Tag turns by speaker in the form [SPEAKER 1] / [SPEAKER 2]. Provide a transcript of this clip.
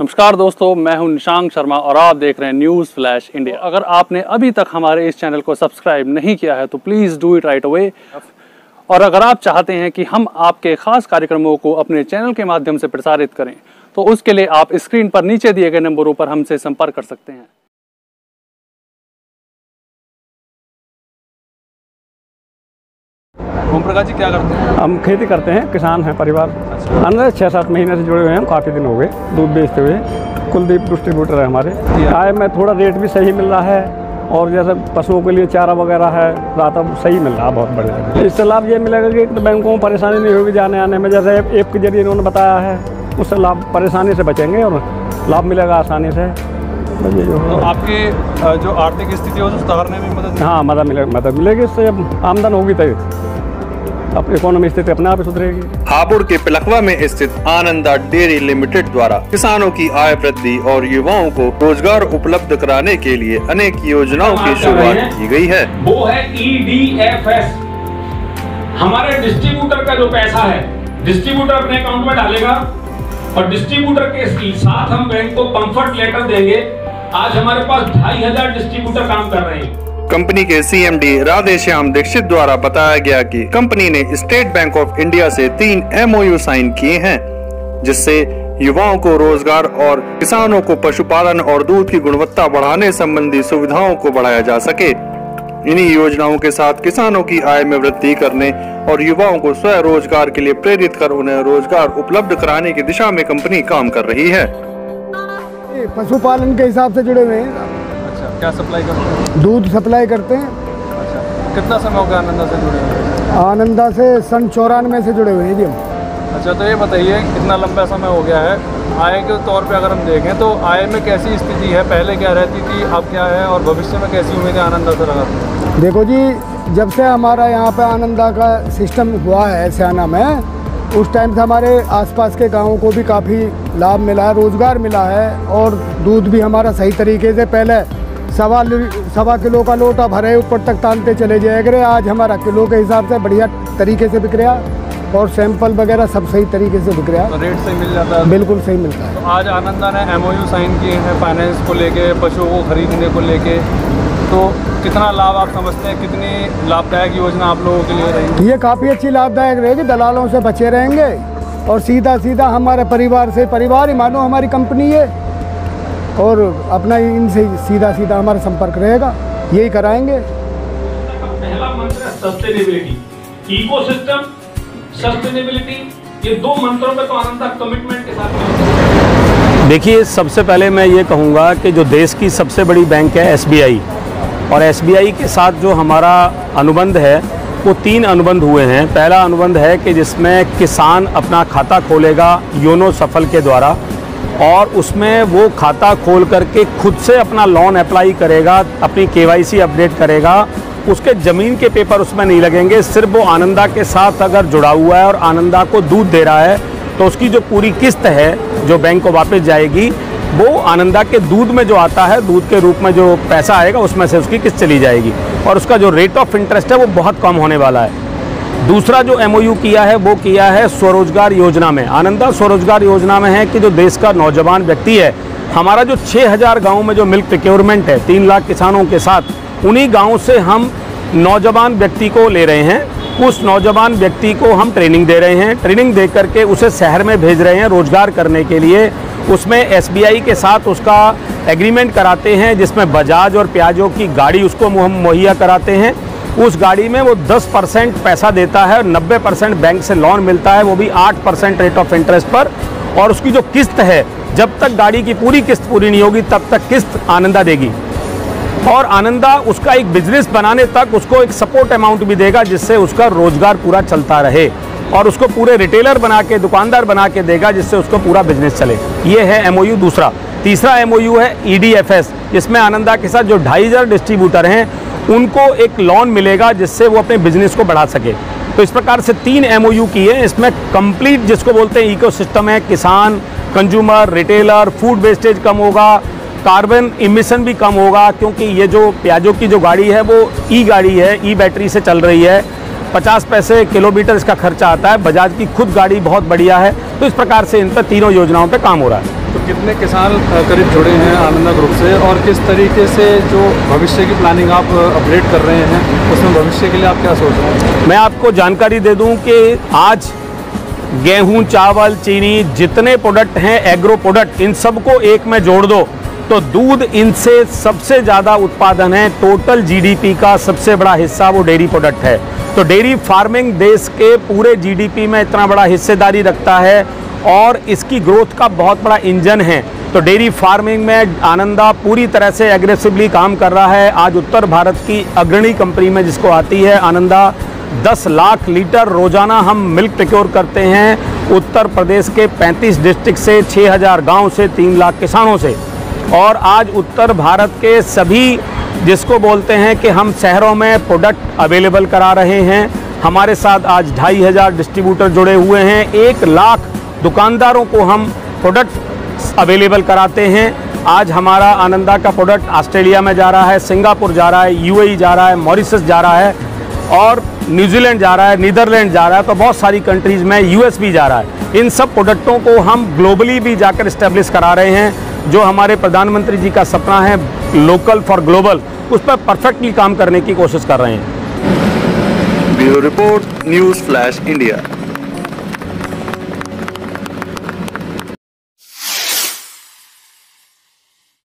[SPEAKER 1] नमस्कार दोस्तों, मैं हूं निशांक शर्मा और आप देख रहे हैं न्यूज़ फ्लैश इंडिया। अगर आपने अभी तक हमारे इस चैनल को सब्सक्राइब नहीं किया है तो please do it right away. और अगर आप चाहते हैं कि हम आपके खास कार्यक्रमों को अपने चैनल के माध्यम से प्रसारित करें तो उसके लिए आप स्क्रीन पर नीचे दिए गए नंबरों पर हमसे संपर्क कर सकते हैं।
[SPEAKER 2] ओम प्रकाश जी क्या करते हैं?
[SPEAKER 3] हम खेती करते हैं, किसान हैं परिवार।
[SPEAKER 2] अच्छा।
[SPEAKER 3] अंदर 6-7 महीने से जुड़े हुए हैं, हम काफ़ी दिन हो गए दूध बेचते हुए। कुलदीप डिस्ट्रीब्यूटर है हमारे। आय में थोड़ा रेट भी सही मिल रहा है और जैसे पशुओं के लिए चारा वगैरह है राता सही मिल रहा है, बहुत बढ़िया। इससे लाभ ये मिलेगा कि तो बैंकों में परेशानी नहीं होगी जाने आने में, जैसे ऐप के जरिए इन्होंने बताया है उससे लाभ परेशानी से बचेंगे और लाभ मिलेगा आसानी से।
[SPEAKER 2] तो आपकी जो आर्थिक स्थिति है उसे सुधारने में मदद?
[SPEAKER 3] हाँ, मदद मिलेगी। इससे जब आमदन होगी तो अपनी इकोनॉमी स्थिति अपने आप सुधरेगी।
[SPEAKER 4] हापुड़ के पिलखवा में स्थित आनंदा डेयरी लिमिटेड द्वारा किसानों की आय वृद्धि और युवाओं को रोजगार उपलब्ध कराने के लिए अनेक योजनाओं की शुरुआत की गई है।
[SPEAKER 5] वो है EDFS। हमारे डिस्ट्रीब्यूटर का जो पैसा है डिस्ट्रीब्यूटर अपने अकाउंट में डालेगा और डिस्ट्रीब्यूटर के साथ हम बैंक को कंफर्ट लेटर देंगे। आज हमारे पास 2500 डिस्ट्रीब्यूटर काम कर रहे हैं।
[SPEAKER 4] कंपनी के CMD राधेश्याम दीक्षित द्वारा बताया गया कि कंपनी ने स्टेट बैंक ऑफ इंडिया से 3 MOU साइन किए हैं, जिससे युवाओं को रोजगार और किसानों को पशुपालन और दूध की गुणवत्ता बढ़ाने संबंधी सुविधाओं को बढ़ाया जा सके। इन्हीं योजनाओं के साथ किसानों की आय में वृद्धि करने और युवाओं को स्वरोजगार के लिए प्रेरित कर उन्हें रोजगार उपलब्ध कराने की दिशा में कंपनी काम कर रही है।
[SPEAKER 6] पशुपालन के हिसाब से जुड़े हुए हैं।
[SPEAKER 2] अच्छा, क्या सप्लाई करते हैं?
[SPEAKER 6] दूध सप्लाई करते हैं।
[SPEAKER 2] अच्छा, कितना समय हो गया आनंदा से जुड़े हुए?
[SPEAKER 6] आनंदा से सन 94 से जुड़े हुए हैं जी हम।
[SPEAKER 2] अच्छा, तो ये बताइए कितना लंबा समय हो गया है? आय के तौर पे अगर हम देखें तो आय में कैसी स्थिति है, पहले क्या रहती थी, अब क्या है और भविष्य में कैसी उम्मीदें आनंदा से लगाते हैं?
[SPEAKER 6] देखो जी, जब से हमारा यहाँ पे आनंदा का सिस्टम हुआ है स्याना में, उस टाइम से हमारे आसपास के गाँवों को भी काफ़ी लाभ मिला है, रोज़गार मिला है और दूध भी हमारा सही तरीके से पहले 1.25 किलो का लोटा भरे ऊपर तक तानते चले जाए करे, आज हमारा किलो के हिसाब से बढ़िया तरीके से बिक रहा और सैंपल वगैरह सब सही तरीके से बिक रहा।
[SPEAKER 2] तो रेट सही मिल जाता है?
[SPEAKER 6] बिल्कुल सही मिलता है।
[SPEAKER 2] तो आज आनंदा ने MOU साइन किए हैं फाइनेंस को लेके, पशुओं को खरीदने को लेके, तो कितना लाभ आप समझते हैं, कितनी लाभदायक योजना आप लोगों के लिए रहेगी?
[SPEAKER 6] ये काफ़ी अच्छी लाभदायक रहेगी, दलालों से बचे रहेंगे और सीधा सीधा हमारे परिवार से, परिवार ही मानो हमारी कंपनी है और अपना इनसे सीधा सीधा हमारा संपर्क रहेगा, यही कराएंगे।
[SPEAKER 5] पहला मंत्र है सस्टेनेबिलिटी, इकोसिस्टम, सस्टेनेबिलिटी। ये 2 मंत्रों पे तो आनंदा कमिटमेंट के साथ।
[SPEAKER 3] देखिए, सबसे पहले मैं ये कहूँगा कि जो देश की सबसे बड़ी बैंक है SBI और SBI के साथ जो हमारा अनुबंध है वो 3 अनुबंध हुए हैं। पहला अनुबंध है कि जिसमें किसान अपना खाता खोलेगा योनो सफल के द्वारा और उसमें वो खाता खोल करके खुद से अपना लोन अप्लाई करेगा, अपनी KYC अपडेट करेगा, उसके ज़मीन के पेपर उसमें नहीं लगेंगे। सिर्फ वो आनंदा के साथ अगर जुड़ा हुआ है और आनंदा को दूध दे रहा है तो उसकी जो पूरी किस्त है जो बैंक को वापस जाएगी वो आनंदा के दूध में जो आता है, दूध के रूप में जो पैसा आएगा उसमें से उसकी किस्त चली जाएगी और उसका जो रेट ऑफ इंटरेस्ट है वो बहुत कम होने वाला है। दूसरा जो MOU किया है वो किया है स्वरोजगार योजना में। आनंदा स्वरोजगार योजना में है कि जो देश का नौजवान व्यक्ति है, हमारा जो 6000 गाँव में जो मिल्क प्रोक्योरमेंट है 3 लाख किसानों के साथ, उन्हीं गाँव से हम नौजवान व्यक्ति को ले रहे हैं। उस नौजवान व्यक्ति को हम ट्रेनिंग दे रहे हैं, ट्रेनिंग दे करके उसे शहर में भेज रहे हैं रोजगार करने के लिए। उसमें SBI के साथ उसका एग्रीमेंट कराते हैं जिसमें बजाज और प्याजो की गाड़ी उसको हम मुहैया कराते हैं। उस गाड़ी में वो 10% पैसा देता है और 90% बैंक से लोन मिलता है, वो भी 8% रेट ऑफ इंटरेस्ट पर। और उसकी जो किस्त है, जब तक गाड़ी की पूरी किस्त पूरी नहीं होगी तब तक किस्त आनंदा देगी और आनंदा उसका एक बिजनेस बनाने तक उसको एक सपोर्ट अमाउंट भी देगा जिससे उसका रोजगार पूरा चलता रहे और उसको पूरे रिटेलर बना के, दुकानदार बना के देगा जिससे उसको पूरा बिजनेस चले। ये है MOU दूसरा। तीसरा MOU है EDFS, जिसमें आनंदा के साथ जो 2500 डिस्ट्रीब्यूटर हैं उनको एक लोन मिलेगा जिससे वो अपने बिजनेस को बढ़ा सके। तो इस प्रकार से 3 MOU किए। इसमें कंप्लीट जिसको बोलते हैं इकोसिस्टम है, किसान, कंज्यूमर, रिटेलर, फूड वेस्टेज कम होगा, कार्बन इमिशन भी कम होगा क्योंकि ये जो प्याजो की जो गाड़ी है वो गाड़ी है, बैटरी से चल रही है। 50 पैसे किलोमीटर इसका खर्चा आता है। बजाज की खुद गाड़ी बहुत बढ़िया है। तो इस प्रकार से इन पर तीनों योजनाओं पे काम हो रहा है।
[SPEAKER 2] तो कितने किसान करीब जुड़े हैं आनंदा ग्रुप से, और किस तरीके से जो भविष्य की प्लानिंग आप अपडेट कर रहे हैं, उसमें भविष्य के लिए आप क्या सोच रहे हैं?
[SPEAKER 3] मैं आपको जानकारी दे दूं कि आज गेहूं, चावल, चीनी, जितने प्रोडक्ट हैं एग्रो प्रोडक्ट, इन सबको एक में जोड़ दो तो दूध इनसे सबसे ज़्यादा उत्पादन है। टोटल जीडीपी का सबसे बड़ा हिस्सा वो डेयरी प्रोडक्ट है। तो डेयरी फार्मिंग देश के पूरे जीडीपी में इतना बड़ा हिस्सेदारी रखता है और इसकी ग्रोथ का बहुत बड़ा इंजन है। तो डेयरी फार्मिंग में आनंदा पूरी तरह से एग्रेसिवली काम कर रहा है। आज उत्तर भारत की अग्रणी कंपनी में जिसको आती है आनंदा, 10 लाख लीटर रोजाना हम मिल्क प्रोक्योर करते हैं उत्तर प्रदेश के 35 डिस्ट्रिक्ट से, 6000 गांव से, 3 लाख किसानों से। और आज उत्तर भारत के सभी जिसको बोलते हैं कि हम शहरों में प्रोडक्ट अवेलेबल करा रहे हैं। हमारे साथ आज 2500 डिस्ट्रीब्यूटर जुड़े हुए हैं। 1 लाख दुकानदारों को हम प्रोडक्ट अवेलेबल कराते हैं। आज हमारा आनंदा का प्रोडक्ट ऑस्ट्रेलिया में जा रहा है, सिंगापुर जा रहा है, यूएई जा रहा है, मॉरिशस जा रहा है और न्यूजीलैंड जा रहा है, नीदरलैंड जा रहा है, तो बहुत सारी कंट्रीज़ में यूएस भी जा रहा है। इन सब प्रोडक्टों को हम ग्लोबली भी जाकर इस्टेब्लिश करा रहे हैं। जो हमारे प्रधानमंत्री जी का सपना है लोकल फॉर ग्लोबल, उस पर परफेक्टली काम करने की कोशिश कर रहे हैं।
[SPEAKER 4] Bureau report, news flash India.